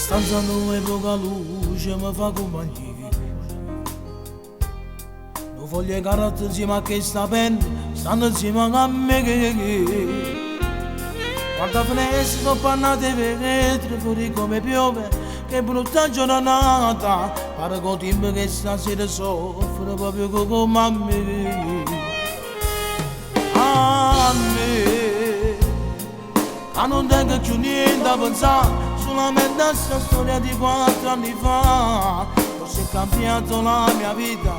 stanza dove poca luce mi fa compagnia. Non voglio carattere insieme a che sta bene, stanno insieme a me. Guarda finestre sono pannate vetri, fuori come piove, che brutta giornata. Pare che tempo che stasera soffre proprio come a me. A me, che non tengo più niente a pensare, solamente a questa storia di 4 anni fa. Forse è cambiato la mia vita,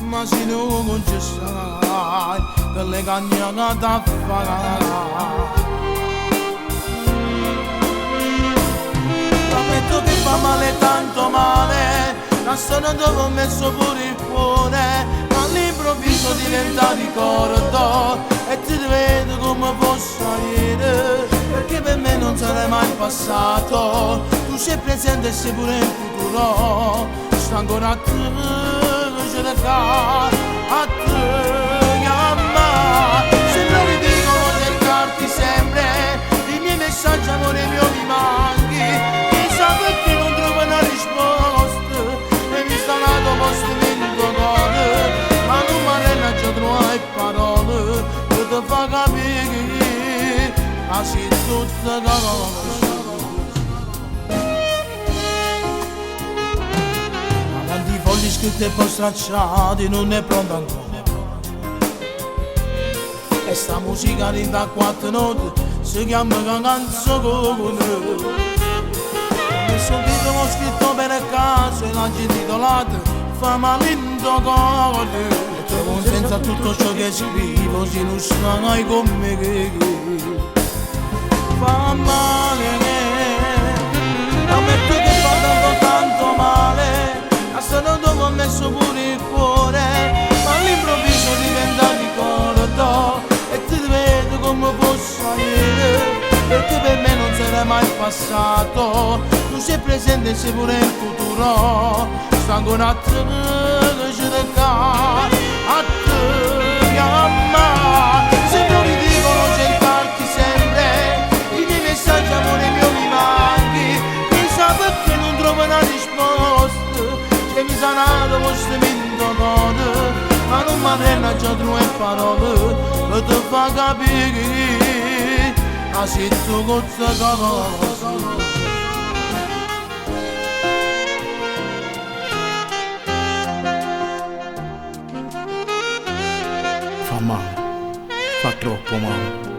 ma se non ci stai, che le cagnate a fare. Ammetto che fa male, tanto male, la storia dove ho messo pure il cuore, ma all'improvviso diventa ricordo e ti vedo come fosse ieri, perché per me non sarai mai passato, tu sei presente e sei pure in futuro, sto ancora a te cercare, a te chiamare, sembra ridicolo cercarti sempre, i miei messaggi amore mio mi manchi. Perché non trovo una risposta e mi sta nato posto in tuo cuore, ma non mi arena già trovare parole che ti fa capire che sei tutta conosciuta. Ma tanti fogli scritti e poi stracciati non è pronta ancora, e sta musica rinda a 4 note si chiama canzone. Questo titolo ho scritto per caso e l'ha intitolato fa male in tuo cuore, e trovo un senso a tutto ciò che scrivo, se non stai con me che fa male, ammetto che fa tanto male, a storia dove ho messo pure il cuore, ma all'improvviso diventa ricordo e ti vedo come fosse ieri, perché per me non sarai mai passato, tu sei presente e sei pure in futuro, sto ancora a te cercare, a te chiamare, sembra ridicolo cercarti sempre, i miei messaggi amore mio mi manchi, chissà perché non trovo una risposta, che mi sa nato questo mento cuore, ma non mi arena già 3 parole, che ti fa capire, ma se tu cosa cosa. Fa male, fa troppo male.